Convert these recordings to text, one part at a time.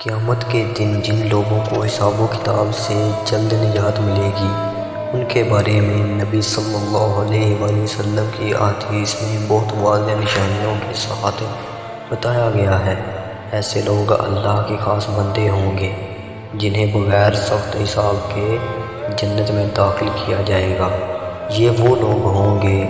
قیامت کے دن جن لوگوں کو حساب و کتاب سے جلد نجات ملے گی ان کے بارے میں نبی صلی اللہ علیہ وآلہ وسلم کی احادیث میں بہت واضح نشانیوں کے ساتھ بتایا گیا ہے۔ ایسے لوگ اللہ کے خاص بندے ہوں گے جنہیں بغیر سخت حساب کے جنت میں داخل کیا جائے گا۔ یہ وہ لوگ ہوں گے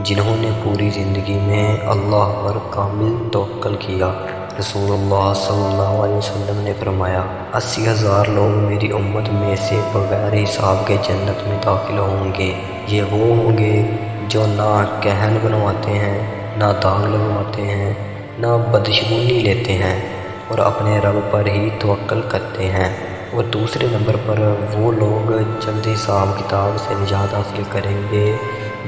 جنہوں نے پوری زندگی میں اللہ پر کامل توکل کیا۔ رسول اللہ صلی اللہ علیہ وسلم نے فرمایا، 80,000 لوگ میری امت میں سے بغیر حساب کے جنت میں داخل ہوں گے۔ یہ وہ ہوں گے جو نہ کہن بنواتے ہیں، نہ داغ لگواتے ہیں، نہ بدشگونی لیتے ہیں اور اپنے رب پر ہی توکل کرتے ہیں۔ اور دوسرے نمبر پر وہ لوگ جلد حساب کتاب سے نجات حاصل کریں گے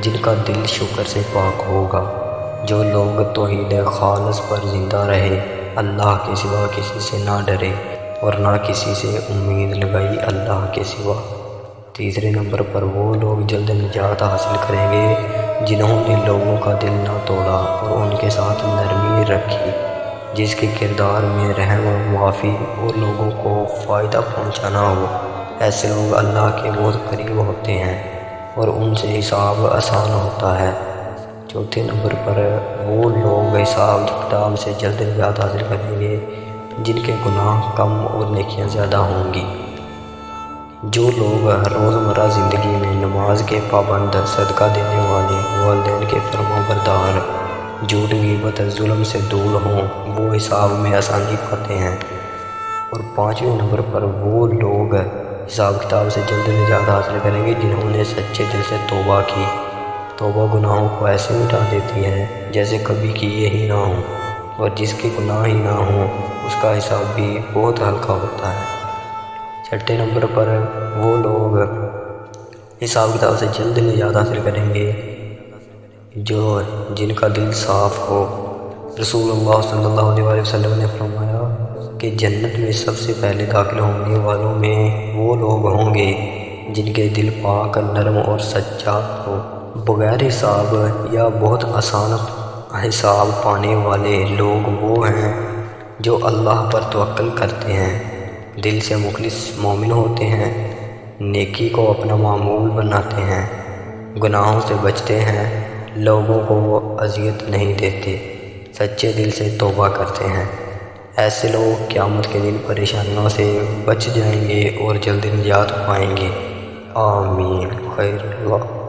جن کا دل شکر سے پاک ہوگا۔ جو لوگ توحید خالص پر زندہ رہے، اللہ کے سوا کسی سے نہ ڈرے اور نہ کسی سے امید لگائی اللہ کے سوا۔ تیسرے نمبر پر وہ لوگ جلد نجات حاصل کریں گے جنہوں نے لوگوں کا دل نہ توڑا اور ان کے ساتھ نرمی رکھی، جس کے کردار میں رحم و معافی اور لوگوں کو فائدہ پہنچانا ہو۔ ایسے لوگ اللہ کے بہت قریب ہوتے ہیں اور ان سے حساب آسان ہوتا ہے۔ چوتھے نمبر پر وہ لوگ حساب کتاب سے جلد نجات حاصل کریں گے جن کے گناہ کم اور نیکیاں زیادہ ہوں گی۔ جو لوگ روزمرہ زندگی میں نماز کے پابند، صدقہ دینے والے، والدین کے فرما بردار، جھوٹ غیبت ظلم سے دور ہوں، وہ حساب میں آسانی پاتے ہیں۔ اور پانچویں نمبر پر وہ لوگ حساب کتاب سے جلد نجات حاصل کریں گے جنہوں نے سچے دل سے توبہ کی۔ توبہ گناہوں کو ایسے مٹا دیتی ہے جیسے کبھی کیے ہی نہ ہوں، اور جس کے گناہ ہی نہ ہوں اس کا حساب بھی بہت ہلکا ہوتا ہے۔ چھٹے نمبر پر وہ لوگ حساب کتاب سے جلد نجات حاصل کریں گے جن کا دل صاف ہو۔ رسول اللہ صلی اللہ علیہ وسلم نے فرمایا کہ جنت میں سب سے پہلے داخل ہونے والوں میں وہ لوگ ہوں گے جن کے دل پاک، نرم اور سچا ہو۔ بغیر حساب یا بہت آسان حساب پانے والے لوگ وہ ہیں جو اللہ پر توکل کرتے ہیں، دل سے مخلص مومن ہوتے ہیں، نیکی کو اپنا معمول بناتے ہیں، گناہوں سے بچتے ہیں، لوگوں کو اذیت نہیں دیتے، سچے دل سے توبہ کرتے ہیں۔ ایسے لوگ قیامت کے دن پریشانیوں سے بچ جائیں گے اور جلد نجات پائیں گے۔ آمین۔ خیر اللہ۔